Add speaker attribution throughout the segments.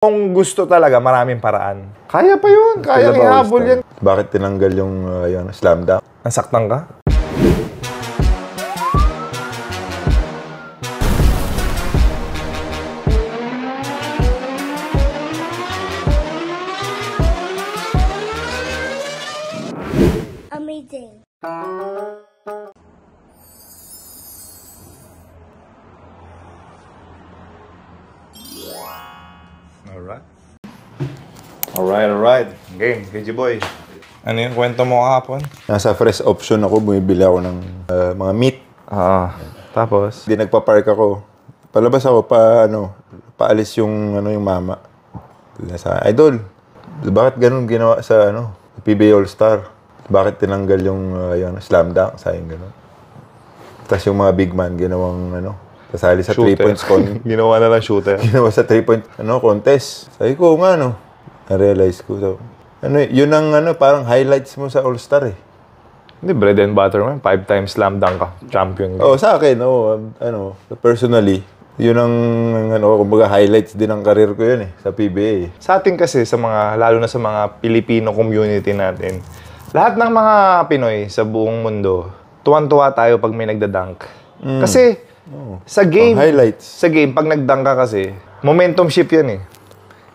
Speaker 1: Kung gusto talaga, maraming paraan. Kaya pa yun. Kaya ihabol yan.
Speaker 2: Bakit tinanggal yung slam dunk?
Speaker 1: Nasaktan ka?
Speaker 3: Amazing.
Speaker 1: Alright. Game, KG Boy. Ano yung kwento mo kahapon?
Speaker 2: Nasa fresh option ako, bumibili ako ng mga meat.
Speaker 1: Tapos?
Speaker 2: Hindi nagpa-park ako. Palabas ako paalis yung yung mama. Sa idol. Bakit ganun ginawa sa PBA All-Star? Bakit tinanggal yung slam dunk? Sayang ganun. Tapos yung mga big man ginawang kasali sa 3 points
Speaker 1: Ginawa na lang shooter.
Speaker 2: Ginawa sa 3 point contest. Sabi ko na-realize ko. So, yun ang parang highlights mo sa All-Star eh.
Speaker 1: Hindi, bread and butter man. 5 times slam dunk ka. Champion.
Speaker 2: Sa akin, personally, yun ang, kumbaga highlights din ng career ko yun eh, sa PBA.
Speaker 1: Sa atin kasi, lalo na sa mga Pilipino community natin, lahat ng mga Pinoy sa buong mundo, tuwan-tuwa tayo pag may nagda-dunk. Kasi, sa game, pag nag-dunk ka kasi, momentum shift yan eh.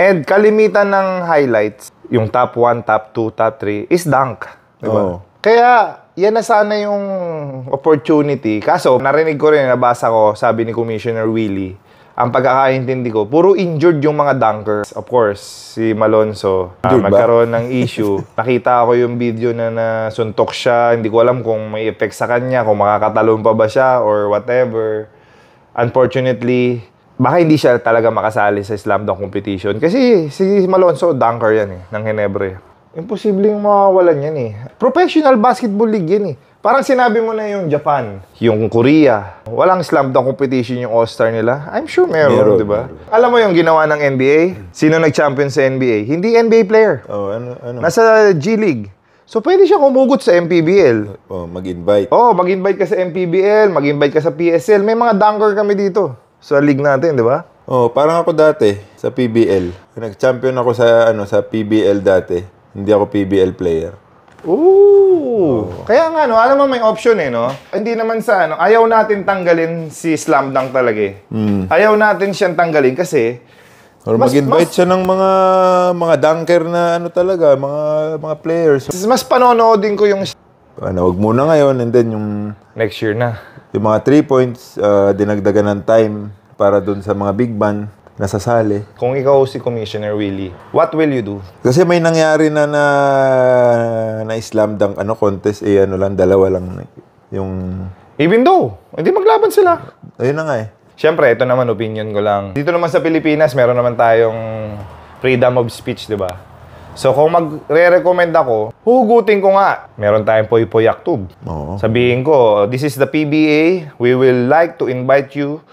Speaker 1: And kalimitan ng highlights, yung top 1, top 2, top 3, is dunk. Diba? Kaya, yan na sana yung opportunity. Kaso, narinig ko rin, nabasa ko, sabi ni Commissioner Willie, ang pagkakaintindi ko, puro injured yung mga dunkers. Of course, si Malonzo, nagkaroon ng issue. Nakita ko yung video na nasuntok siya. Hindi ko alam kung may effect sa kanya, kung makakatalon pa ba siya, or whatever. Unfortunately, baka hindi siya talaga makasali sa slam dunk competition. Kasi si Malonzo, dunker yan eh, ng Henebre. Imposible yung mawawalan yan eh. Professional basketball league yan eh. Parang sinabi mo na yung Japan, yung Korea. Walang slam dunk competition yung All-Star nila. I'm sure meron, di ba? Alam mo yung ginawa ng NBA? Sino nag-champion sa NBA? Hindi NBA player. Nasa G-League. So pwede siya kumugot sa MPBL.
Speaker 2: Mag-invite.
Speaker 1: Mag-invite ka sa MPBL, mag-invite ka sa PSL. May mga dunker kami dito sa league natin, di ba?
Speaker 2: Parang ako dati sa PBL. Nag-champion ako sa PBL dati. Hindi ako PBL player.
Speaker 1: Kaya nga alam mo may option eh, no? Hindi naman sa ayaw natin tanggalin si slam dunk talaga eh. Ayaw natin siyang tanggalin kasi
Speaker 2: or mag-invite siya ng mga dunker na talaga, mga players.
Speaker 1: Mas panonoodin ko yung
Speaker 2: wag muna ngayon and then yung
Speaker 1: next year na.
Speaker 2: Yung mga 3 points, dinagdagan ng time para dun sa mga big man nasasali.
Speaker 1: Kung ikaw si Commissioner Willie, what will you do?
Speaker 2: Kasi may nangyari na slam dunk contest, lang, dalawa lang yung...
Speaker 1: Even though, hindi maglaban sila.
Speaker 2: Ayun na nga eh.
Speaker 1: Siyempre, ito naman opinion ko lang. Dito naman sa Pilipinas, meron naman tayong freedom of speech, di ba? So, kung magre-recommend ako, hugutin ko nga. Meron tayong Poy Aktub. Sabihin ko, this is the PBA. We will like to invite you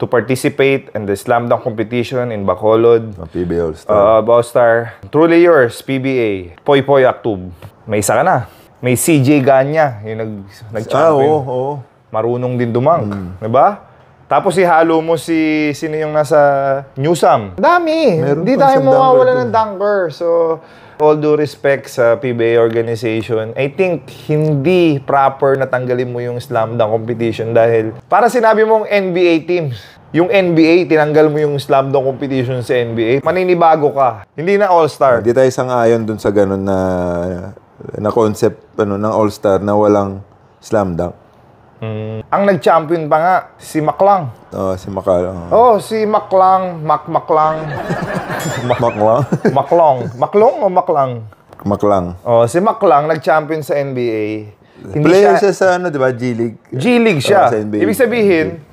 Speaker 1: to participate in the slam dunk competition in Bacolod.
Speaker 2: PBA All-Star.
Speaker 1: All-Star. Truly yours, PBA. Poy Aktub. May isa ka na. May CJ Ganya, yung nag-champion. Marunong din dumunk. Diba? Tapos ihalo mo sino yung nasa Newsam. Dami. Hindi tayo mawawala ng dunker. So, all due respect sa PBA organization, I think hindi proper na tanggalin mo yung slam dunk competition dahil para sinabi mong NBA teams. Yung NBA, tinanggal mo yung slam dunk competition sa NBA. Maninibago ka. Hindi na All-Star.
Speaker 2: Hindi tayo sang-ayon dun sa ganun na concept ng All-Star na walang slam dunk.
Speaker 1: Ang nag-champion pa nga, si Maklang.
Speaker 2: Si Maklang.
Speaker 1: Si Maklang. Maklang. Maklong o Maklang?
Speaker 2: Maklang.
Speaker 1: Si Maklang, nag-champion sa NBA.
Speaker 2: Player siya sa di ba? G-League.
Speaker 1: G-League siya.
Speaker 2: Sa NBA.
Speaker 1: Ibig sabihin,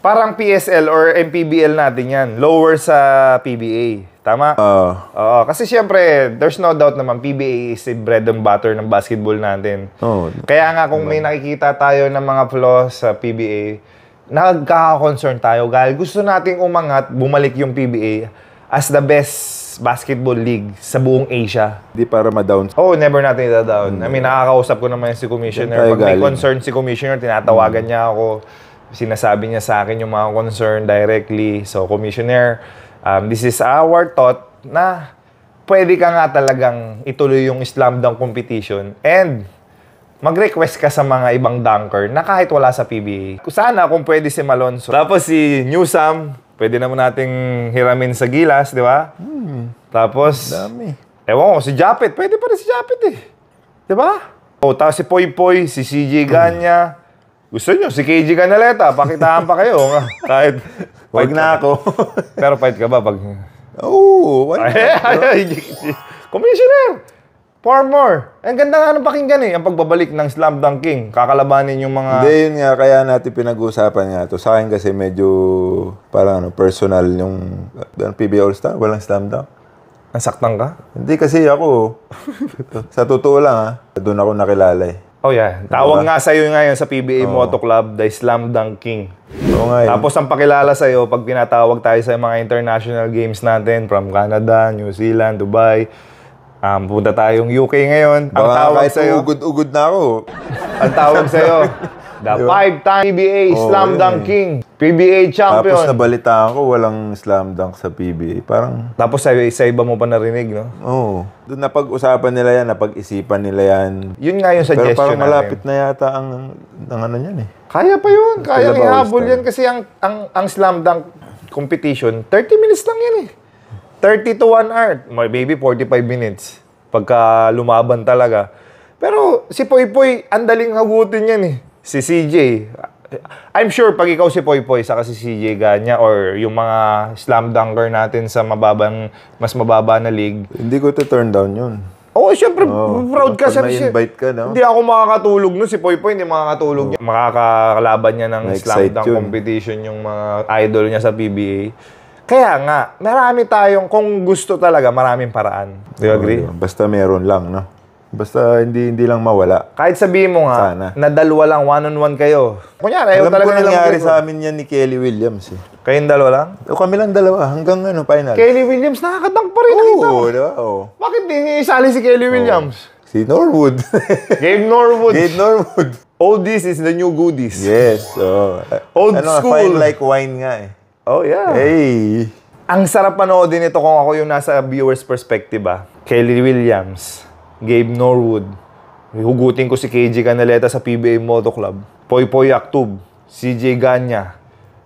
Speaker 1: parang PSL or MPBL natin yan. Lower sa PBA. Tama? Kasi siyempre, there's no doubt naman, PBA is the bread and butter ng basketball natin. Kaya nga kung may nakikita tayo ng mga flaws sa PBA, nagkaka-concern tayo. Dahil gusto nating umangat, bumalik yung PBA as the best basketball league sa buong Asia.
Speaker 2: Hindi para ma-down.
Speaker 1: Never natin ita-down. I mean, nakakausap ko naman si Commissioner. Pag may concern si Commissioner, tinatawagan niya ako. Sinasabi niya sa akin yung mga concern directly. So, Commissioner, This is our thought na pwede ka nga talagang ituloy yung slam dunk competition and mag-request ka sa mga ibang dunker na kahit wala sa PBA. Sana kung pwede si Malonzo. Tapos si Newsam, pwede naman nating hiramin sa Gilas, di ba? Tapos,
Speaker 2: Dami.
Speaker 1: ewan ko, si Japet. Pwede pa rin si Japet eh. Di ba? O, tapos si Poy Poy, si CJ Ganya. Gusto nyo, si KG Canaleta, pakitaan pa kayo. Kahit,
Speaker 2: Huwag na ako.
Speaker 1: pero fight ka ba pag...
Speaker 2: Oo, why not?
Speaker 1: Commissioner! For more. Ang ganda nga ng pakinggan eh. Ang pagbabalik ng Slam Dunk King. Kakalabanin yung mga...
Speaker 2: Hindi, yun nga. Kaya natin pinag-uusapan nga to. Sa akin kasi medyo parang personal yung PBA All-Star. Walang slam dunk.
Speaker 1: Nasaktan ka?
Speaker 2: Hindi kasi ako. Sa totoo lang doon ako nakilala eh.
Speaker 1: Oh yeah. Tawag nga sa'yo ngayon sa PBA Moto Club, the Slam Dunk King.
Speaker 2: Oo nga eh.
Speaker 1: Tapos ang pakilala sa'yo, pag pinatawag tayo sa mga international games natin from Canada, New Zealand, Dubai, punta tayong UK ngayon. Ang
Speaker 2: Baka
Speaker 1: tawag
Speaker 2: kahit
Speaker 1: sa'yo,
Speaker 2: ugod-ugod na ako.
Speaker 1: ang tawag sa'yo, the 5-time PBA Slam
Speaker 2: yun
Speaker 1: Dunk
Speaker 2: eh.
Speaker 1: King, PBA champion.
Speaker 2: Tapos nabalitaan ko walang slam dunk sa PBA. Parang,
Speaker 1: Tapos sa iba mo pa narinig, no?
Speaker 2: doon napag-usapan nila yan, napag-isipan nila yan.
Speaker 1: Yun nga yung
Speaker 2: Pero
Speaker 1: suggestion
Speaker 2: parang malapit
Speaker 1: natin.
Speaker 2: na yata ang ano niyan eh.
Speaker 1: Kaya pa yun. Kaya
Speaker 2: Kailan ba
Speaker 1: ihabol
Speaker 2: All-Star?
Speaker 1: yan kasi ang slam dunk competition, 30 minutes lang yan eh. 30 to 1 hour. Maybe 45 minutes. Pagka lumaban talaga. Pero si Poy Poy, ang daling hagutin yan eh. Si CJ. I'm sure pag ikaw si Poy Poy, saka si CJ Ganya or yung mga slam dunker natin sa mas mababa na league.
Speaker 2: Hindi ko turn down yun.
Speaker 1: Oo, syempre, proud ka.
Speaker 2: Pag
Speaker 1: Sabi siya,
Speaker 2: na-invite ka, no?
Speaker 1: hindi ako makakatulog nun. Si Poy Poy, hindi makakatulog. Makakalaban niya ng slam
Speaker 2: Na-excite
Speaker 1: dunk
Speaker 2: yun.
Speaker 1: competition yung mga idol niya sa PBA. Kaya nga, marami tayong, kung gusto talaga, maraming paraan. Do you agree?
Speaker 2: Basta meron lang, no? Basta hindi lang mawala.
Speaker 1: Kahit sabihin mo nga,
Speaker 2: Sana.
Speaker 1: na dalawa lang, one-on-one kayo. Kunyari, ayaw
Speaker 2: Alam
Speaker 1: talaga
Speaker 2: ko
Speaker 1: nilang
Speaker 2: nangyari
Speaker 1: mag-game.
Speaker 2: sa amin yan ni Kelly Williams eh.
Speaker 1: Kayong dalawa lang?
Speaker 2: O kami lang dalawa hanggang final.
Speaker 1: Kelly Williams, nakakadunk pa rin. Nakita mo.
Speaker 2: Oo, diba? Oo.
Speaker 1: Bakit di niya isali si Kelly Williams?
Speaker 2: Si Norwood.
Speaker 1: Gabe Norwood.
Speaker 2: Gabe Norwood.
Speaker 1: Oldies is the new goodies.
Speaker 2: Yes. Oh.
Speaker 1: Old
Speaker 2: ano,
Speaker 1: school.
Speaker 2: fine like wine nga eh.
Speaker 1: Oh, yeah.
Speaker 2: Hey.
Speaker 1: Ang sarap panoodin ito kung ako yung nasa viewer's perspective ah. Kelly Williams, Gabe Norwood, hugutin ko si KG Canaleta sa PBA Moto Club, Poy Poy Aktub, CJ Ganya,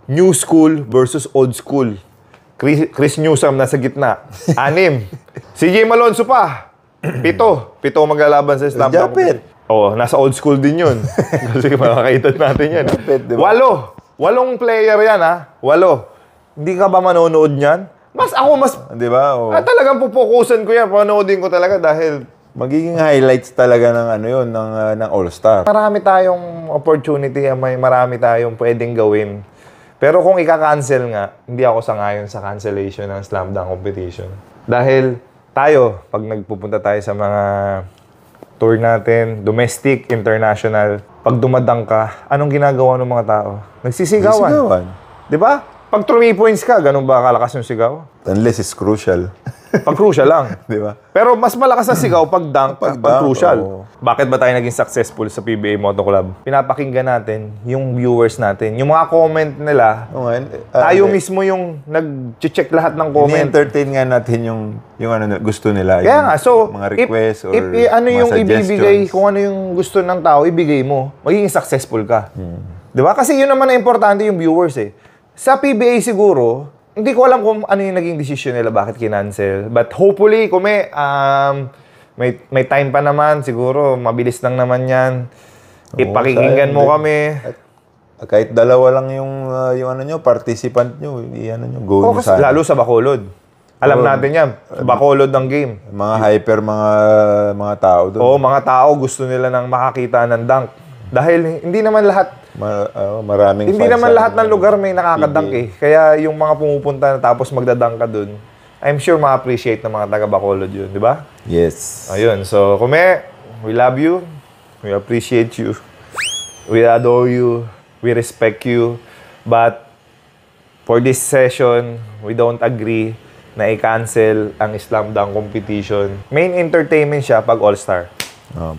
Speaker 1: New School versus Old School, Chris Newsam nasa gitna, 6, CJ Malonzo pa, 7 maglalaban sa slam dunk.
Speaker 2: Japet.
Speaker 1: Oo, nasa Old School din yun. Kasi makakaitad natin yan.
Speaker 2: Japet, diba?
Speaker 1: 8 player yan ha, 8. Hindi ka ba manonood niyan? Mas,
Speaker 2: Di ba? Oh.
Speaker 1: talagang pupukusan ko yan. Panoodin ko talaga dahil
Speaker 2: Magiging highlights talaga ng ano yun, ng All-Star.
Speaker 1: marami tayong opportunity, marami tayong pwedeng gawin. Pero kung ika-cancel nga, hindi ako sangayon sa cancellation ng slam dunk competition. Dahil tayo, pag nagpupunta tayo sa mga tour natin, domestic, international, pag dumadang ka, anong ginagawa ng mga tao? Nagsisigawan.
Speaker 2: Sigawan.
Speaker 1: Di ba? Pag 3 points ka, ganun ba kalakas yung sigaw?
Speaker 2: Unless it's crucial.
Speaker 1: Pag crucial lang.
Speaker 2: Di ba?
Speaker 1: Pero mas malakas ang sigaw pag dunk, pag
Speaker 2: dunk,
Speaker 1: crucial.
Speaker 2: oo.
Speaker 1: Bakit ba tayo naging successful sa PBA Moto Club? Pinapakinggan natin yung viewers natin. Yung mga comment nila,
Speaker 2: Oo nga,
Speaker 1: tayo mismo yung nag-check lahat ng comment.
Speaker 2: Ini-entertain nga natin yung ano gusto nila.
Speaker 1: Kaya
Speaker 2: yung
Speaker 1: nga, so,
Speaker 2: mga request or
Speaker 1: ano
Speaker 2: mga
Speaker 1: yung ibibigay,
Speaker 2: suggestions.
Speaker 1: kung ano yung gusto ng tao, ibigay mo, magiging successful ka. Di ba? Kasi yun naman na importante yung viewers eh. Sa PBA siguro, hindi ko alam kung ano yung naging decision nila, bakit kinancel. But hopefully, kung may time pa naman, siguro, mabilis lang naman yan. Ipakikinggan mo kami.
Speaker 2: Kahit dalawa lang yung ano nyo, participant nyo, i-ano nyo, go nyo
Speaker 1: Kasi
Speaker 2: sana.
Speaker 1: lalo sa Bacolod. Alam natin yan, Bacolod ng game.
Speaker 2: Mga hyper, mga tao doon.
Speaker 1: Oo, mga tao gusto nila nang makakita ng dunk. Dahil hindi naman lahat,
Speaker 2: Maraming
Speaker 1: hindi
Speaker 2: fans
Speaker 1: naman
Speaker 2: sa-
Speaker 1: lahat ng lugar may nakakadunk eh. Kaya yung mga pumupunta na tapos magdadunk ka dun, I'm sure ma-appreciate ng mga taga Bacolod yun, di ba?
Speaker 2: Yes.
Speaker 1: Ayun, so Kume, we love you, we appreciate you, we adore you, we respect you, but for this session, we don't agree na i-cancel ang slam dunk competition. Main entertainment siya pag All-Star.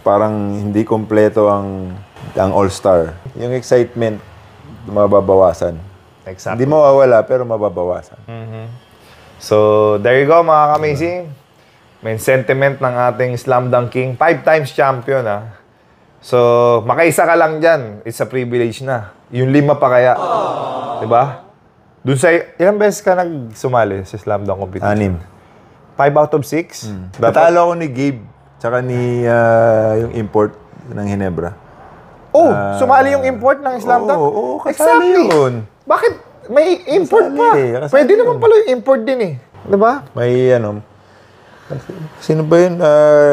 Speaker 2: Parang hindi kompleto ang All-Star. Yung excitement, mababawasan.
Speaker 1: Exactly.
Speaker 2: Hindi mawawala, pero mababawasan.
Speaker 1: So, there you go mga ka-amazing. May sentiment ng ating Slam Dunk King. 5 times champion, ha. So, makaisa ka lang dyan. It's a privilege na. Yung 5 pa kaya. Diba? Dun sa, ilang beses ka nagsumali sa Slam Dunk competition?
Speaker 2: 6.
Speaker 1: 5 out of 6?
Speaker 2: Natalo ako ni Gabe, tsaka ni yung import ng Hinebra.
Speaker 1: Oh, sumali yung import ng Slam Dunk?
Speaker 2: Oo, kasali yun.
Speaker 1: Bakit? May import
Speaker 2: Kasali
Speaker 1: pa.
Speaker 2: eh, kasali
Speaker 1: Pwede
Speaker 2: yun.
Speaker 1: naman pala yung import din eh. Diba?
Speaker 2: May sino ba yun?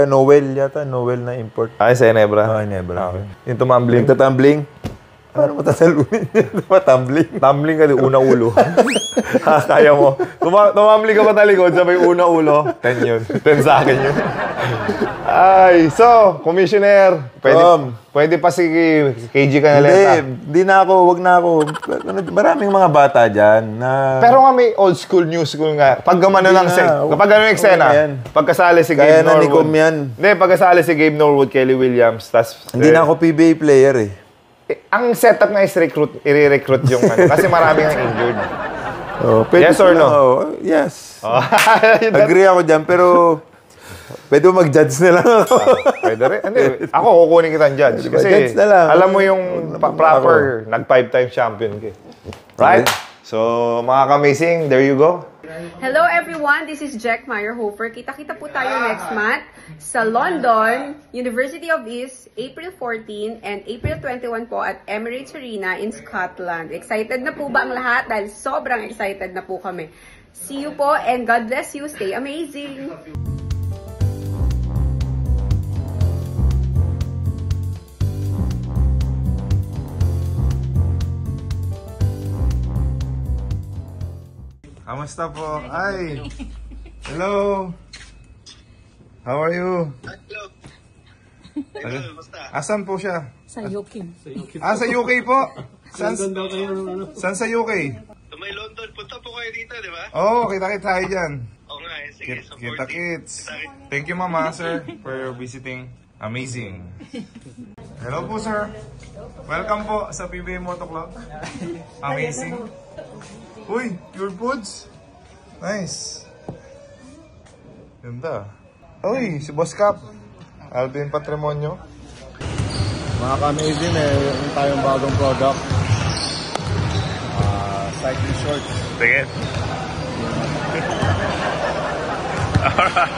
Speaker 2: Noel yata, Noel na import.
Speaker 1: Ay, sa Hinebra.
Speaker 2: Hinebra.
Speaker 1: Okay. Yung tumambling.
Speaker 2: Yung tatumbling. Paano matasalunin yun? Tumbling.
Speaker 1: Tumbling ka din, una ulo. Kaya mo. Tumambling ka pa talikod, sabay una ulo. 10 yun. 10 sa akin yun. Ay, so, Commissioner, pwede pa si KG Canaleta.
Speaker 2: Hindi na ako, wag na ako. Maraming mga bata dyan na...
Speaker 1: Pero nga may old school, new school nga. Pag gumano ng kapag gano'n yung eksena, pagkasali si Gabe
Speaker 2: Kaya na ni
Speaker 1: Norwood.
Speaker 2: Com yan.
Speaker 1: Hindi, pagkasali si Gabe Norwood, Kelly Williams, tas...
Speaker 2: Hindi na ako PBA player eh.
Speaker 1: Ang setup nga is i-recruit yung ano, kasi marami ang injured.
Speaker 2: Pwede
Speaker 1: Yes or no?
Speaker 2: Yes. Agree ako dyan, pero pwede mo mag-judge na lang ako.
Speaker 1: Pwede rin. Hindi, ako kukunin kitang judge. Kasi
Speaker 2: Judge na lang.
Speaker 1: alam mo yung proper, nag-5 times champion ka. Right? So, mga ka-amazing, there you go.
Speaker 3: Hello everyone, this is Jack Meyerhofer. Kita-kita po tayo next month sa London, University of East, April 14 and April 21 po at Emirates Arena in Scotland. Excited na po ba ang lahat? Dahil sobrang excited na po kami. See you po and God bless you. Stay amazing!
Speaker 1: Kamusta po? Ay! Hello! How are you?
Speaker 4: Hello.
Speaker 1: Asan po siya?
Speaker 5: Sa UK.
Speaker 1: Sa UK po? Saan sa UK?
Speaker 4: So may London, punta po kayo dito, di ba?
Speaker 1: Oo, kita-kit tayo dyan.
Speaker 4: Oo nga, sige.
Speaker 1: Kita-kits. Thank you, Mama, sir, for visiting. Amazing. Hello po, sir. Welcome po sa PBA Moto Club. Amazing. Uy, Pure Foods. Nice. Ganda. Uy, si Boss Cap. Alvin Patrimonio.
Speaker 6: Mga ka-amazing, meron tayong bagong product. Cycling shorts.
Speaker 1: Sige. Alright.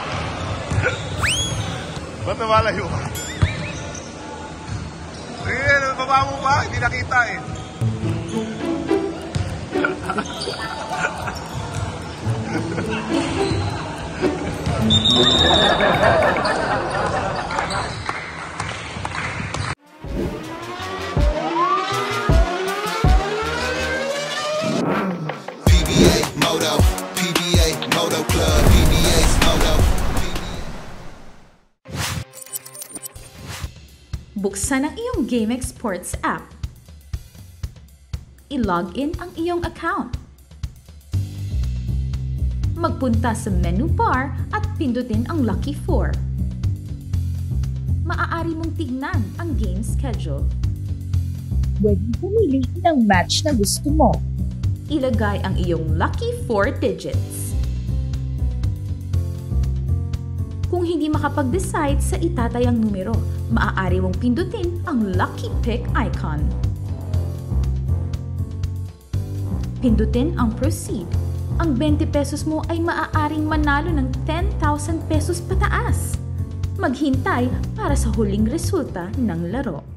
Speaker 1: Ba't lumalayo ka? Sige, baba mo ba? Hindi nakita eh.
Speaker 7: PBA Moto Club, PBA's Moto.
Speaker 5: Buksan ang iyong GameX Sports app. I-log in ang iyong account. Magpunta sa menu bar at pindutin ang Lucky 4. Maaari mong tignan ang game schedule.
Speaker 8: Pwede pumili ng match na gusto mo.
Speaker 5: Ilagay ang iyong lucky 4 digits. Kung hindi makapag-decide sa itatayang numero, maaari mong pindutin ang lucky pick icon. Pindutin ang proceed. Ang 20 pesos mo ay maaaring manalo ng 10,000 pesos pataas. Maghintay para sa huling resulta ng laro.